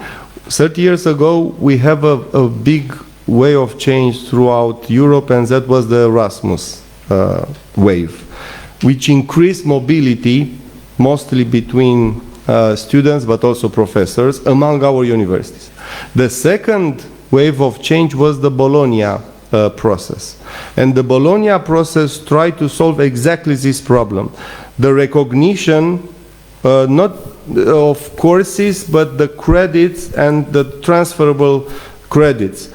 30 years ago, we have a big way of change throughout Europe, and that was the Erasmus wave, which increased mobility mostly between students but also professors among our universities. The second wave of change was the Bologna process. And the Bologna process tried to solve exactly this problem. The recognition not of courses but the credits and the transferable credits.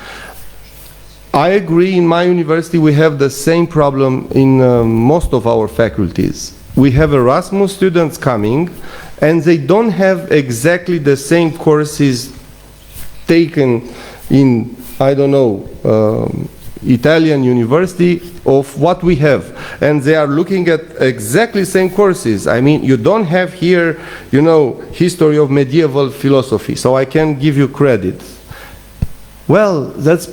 I agree, in my university we have the same problem in most of our faculties. We have Erasmus students coming and they don't have exactly the same courses taken in, I don't know, Italian university of what we have. And they are looking at exactly same courses. I mean, you don't have here, you know, history of medieval philosophy, so I can give you credit. Well, that's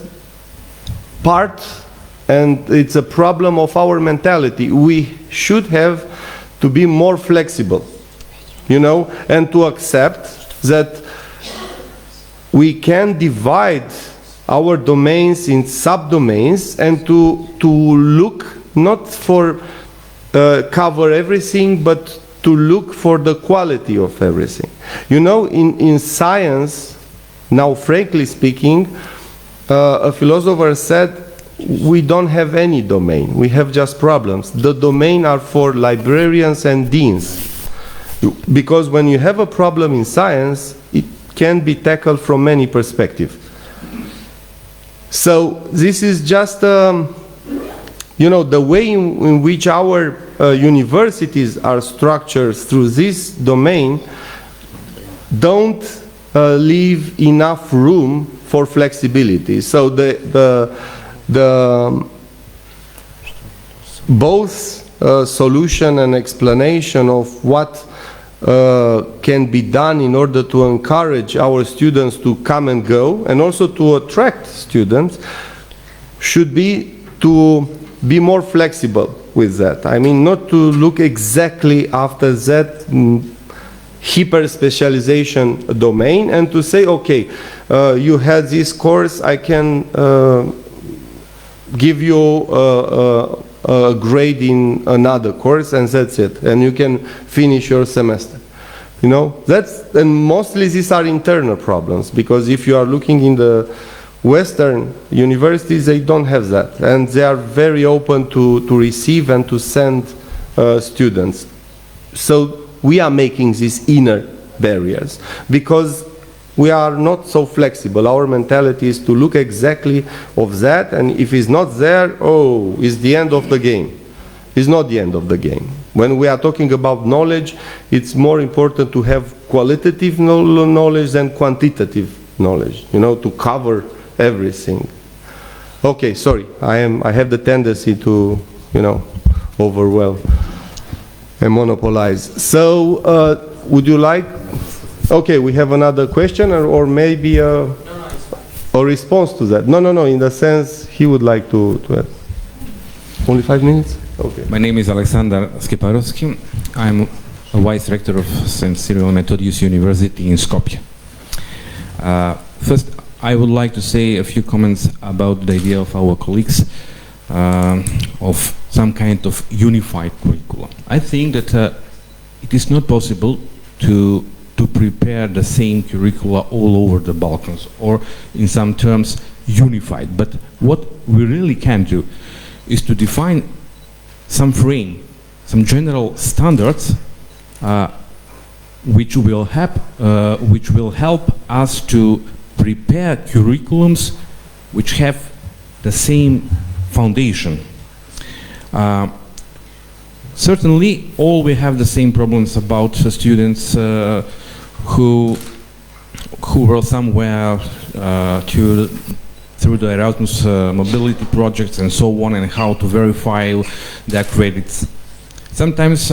part, and it's a problem of our mentality. We should have to be more flexible, you know, and to accept that we can divide our domains in subdomains and to look not for cover everything, but to look for the quality of everything. You know, in science, now frankly speaking, a philosopher said, we don't have any domain, we have just problems. The domain are for librarians and deans. Because when you have a problem in science, it can be tackled from many perspectives. So this is just, you know, the way in which our universities are structured through this domain don't leave enough room for flexibility. So both solution and explanation of what can be done in order to encourage our students to come and go, and also to attract students, should be to be more flexible with that. I mean, not to look exactly after that hyper-specialization domain and to say, okay, you had this course, I can give you a grade in another course and that's it, and you can finish your semester. You know, and mostly these are internal problems, because if you are looking in the Western universities, they don't have that, and they are very open to receive and to send students. So we are making these inner barriers because we are not so flexible. Our mentality is to look exactly of that, and if it's not there, oh, it's the end of the game. It's not the end of the game. When we are talking about knowledge, it's more important to have qualitative knowledge than quantitative knowledge, you know, to cover everything. Okay, sorry, I have the tendency to, you know, overwhelm and monopolize. So, would you like? Okay, we have another question, or maybe a response to that. No, in the sense he would like to add. Only 5 minutes? Okay. My name is Alexander Skiparovsky. I'm a vice rector of St. Cyril and Methodius University in Skopje. First, I would like to say a few comments about the idea of our colleagues of some kind of unified curriculum. I think that it is not possible to prepare the same curricula all over the Balkans, or in some terms unified. But what we really can do is to define some frame, some general standards which will help us to prepare curriculums which have the same foundation. Certainly, all we have the same problems about students who were somewhere through the Erasmus mobility projects and so on, and how to verify their credits. Sometimes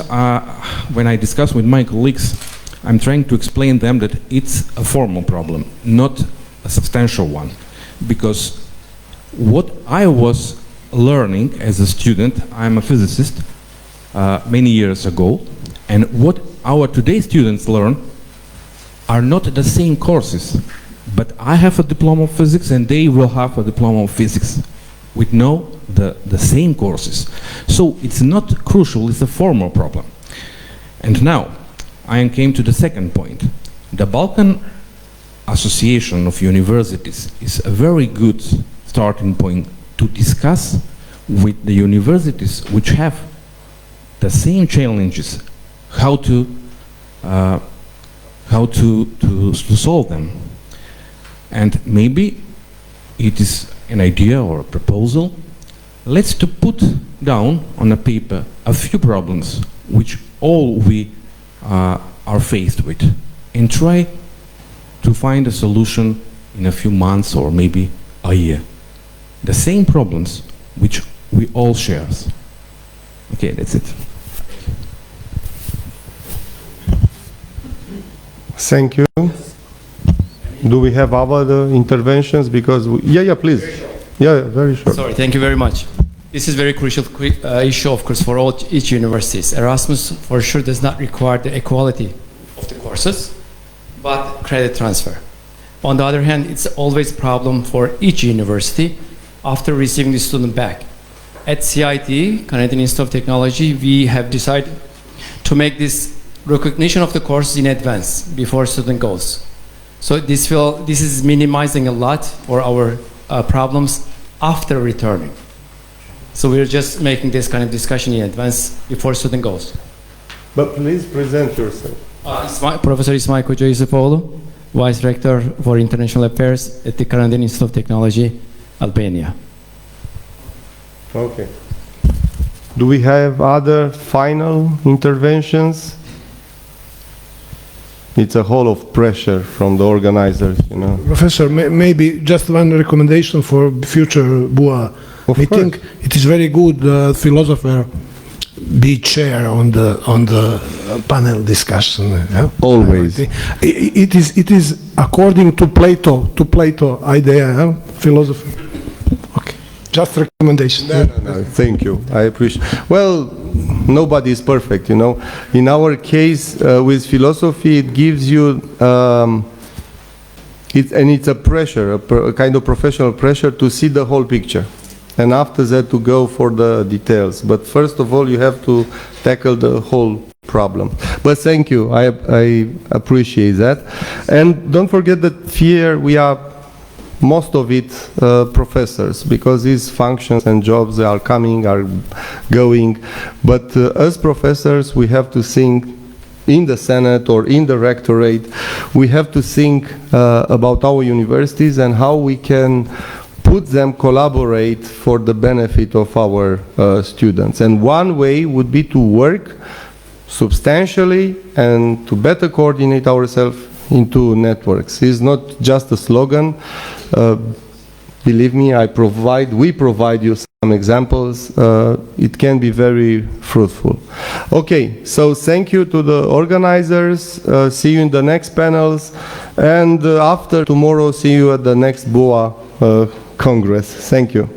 when I discuss with my colleagues, I'm trying to explain them that it's a formal problem, not a substantial one. Because what I was learning as a student, I'm a physicist, many years ago, and what our today's students learn are not the same courses. But I have a diploma of physics and they will have a diploma of physics with the same courses. So it's not crucial, it's a formal problem. And now, I came to the second point. The Balkan Association of Universities is a very good starting point to discuss with the universities which have the same challenges, how to solve them. And maybe it is an idea or a proposal. Let's to put down on a paper a few problems which all we are faced with and try to find a solution in a few months or maybe a year. The same problems which we all share. Okay, that's it. Thank you. Do we have other interventions? Because yeah, please. Yeah, very short. Sorry, thank you very much. This is very crucial issue, of course, for each universities. Erasmus, for sure, does not require the equality of the courses, but credit transfer. On the other hand, it's always a problem for each university after receiving the student back. At CIT, Canadian Institute of Technology, we have decided to make this recognition of the courses in advance before student goes. So this is minimizing a lot for our problems after returning. So we're just making this kind of discussion in advance before student goes. But please present yourself. Professor Ismail Koca Yusufoğlu, Vice Rector for International Affairs at the Canadian Institute of Technology, Albania. Okay. Do we have other final interventions? It's a whole of pressure from the organizers, you know. Professor, maybe just one recommendation for future BUA meeting. It is very good philosopher be chair on the panel discussion. Yeah? Always. It is according to Plato idea, philosophy. Okay, just recommendation. No, thank you. I appreciate. Well, nobody is perfect, you know. In our case, with philosophy, it gives you, it's a pressure, a kind of professional pressure to see the whole picture. And after that to go for the details. But first of all, you have to tackle the whole problem. But thank you, I appreciate that. And don't forget that here we are, most of it, professors, because these functions and jobs are coming, are going. But as professors, we have to think in the Senate or in the rectorate, we have to think about our universities and how we can put them collaborate for the benefit of our students. And one way would be to work substantially and to better coordinate ourselves into networks. It's not just a slogan. Believe me, we provide you some examples. It can be very fruitful. Okay, so thank you to the organizers. See you in the next panels. And after tomorrow, see you at the next BUA Congress. Thank you.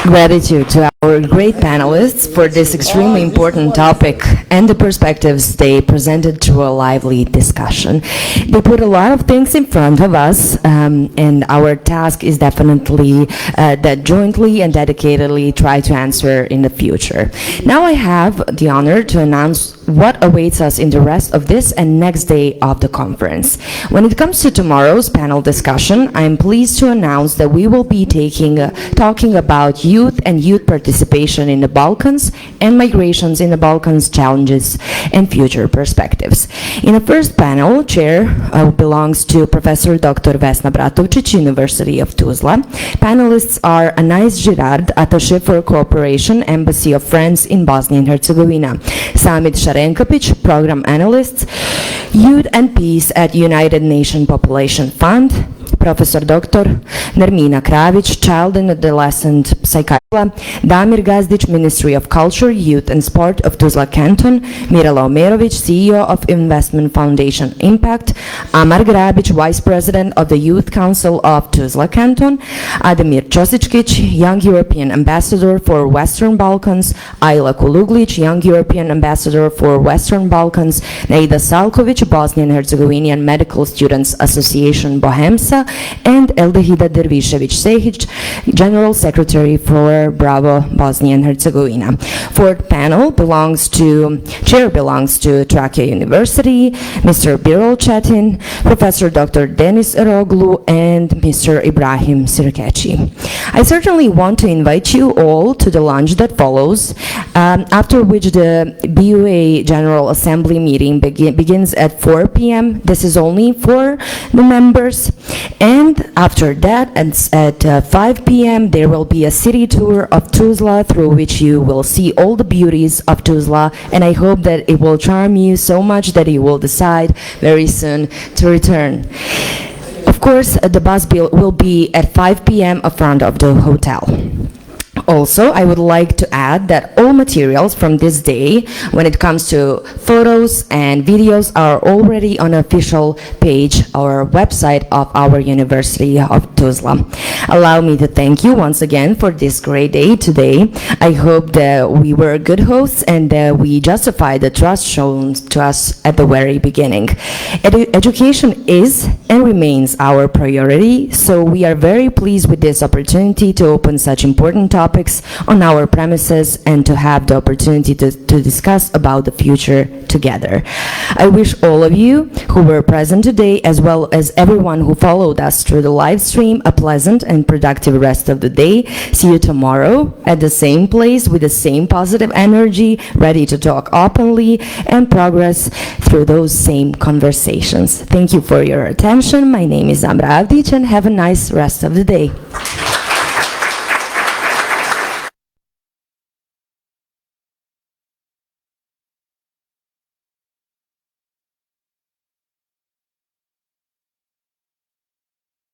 Gratitude to our great panelists for this extremely important topic and the perspectives they presented through a lively discussion. They put a lot of things in front of us, and our task is definitely that jointly and dedicatedly try to answer in the future. Now I have the honor to announce what awaits us in the rest of this and next day of the conference. When it comes to tomorrow's panel discussion, I am pleased to announce that we will be talking about youth and youth participation in the Balkans and migrations in the Balkans, challenges and future perspectives. In the first panel, chair belongs to Professor Dr. Vesna Bratovčić, University of Tuzla. Panelists are Anais Girard, Attaché for Cooperation, Embassy of France in Bosnia and Herzegovina. Samit Sharenkapić, Program Analyst, Youth and Peace at United Nations Population Fund. Professor Dr. Nermina Kravić, Child and Adolescent Psychiatrist, Damir Gazdić, Ministry of Culture, Youth and Sport of Tuzla Canton, Mirala Omerović, CEO of Investment Foundation Impact, Amar Grabić, Vice President of the Youth Council of Tuzla Canton, Ademir Ćosićkić, Young European Ambassador for Western Balkans, Ayla Kuluglić, Young European Ambassador for Western Balkans, Neida Salković, Bosnian Herzegovinian Medical Students Association Bohemsa, and Eldehida Dervišević-Sehić, General Secretary for Bravo, Bosnia and Herzegovina. Fourth panel chair belongs to Trakya University, Mr. Birol Çetin, Professor Dr. Denis Eroglu, and Mr. Ibrahim Sirkechi. I certainly want to invite you all to the lunch that follows, after which the BUA General Assembly meeting begins at 4 p.m. This is only for the members. And after that, at 5 p.m., there will be a city tour of Tuzla through which you will see all the beauties of Tuzla, and I hope that it will charm you so much that you will decide very soon to return. Of course, the bus will be at 5 p.m. in front of the hotel. Also, I would like to add that all materials from this day, when it comes to photos and videos, are already on official page or website of our University of Tuzla. Allow me to thank you once again for this great day today. I hope that we were good hosts and that we justified the trust shown to us at the very beginning. Education is and remains our priority, so we are very pleased with this opportunity to open such important topics on our premises and to have the opportunity to discuss about the future together. I wish all of you who were present today, as well as everyone who followed us through the live stream, a pleasant and productive rest of the day. See you tomorrow at the same place with the same positive energy, ready to talk openly and progress through those same conversations. Thank you for your attention. My name is Amra Avdić, and have a nice rest of the day.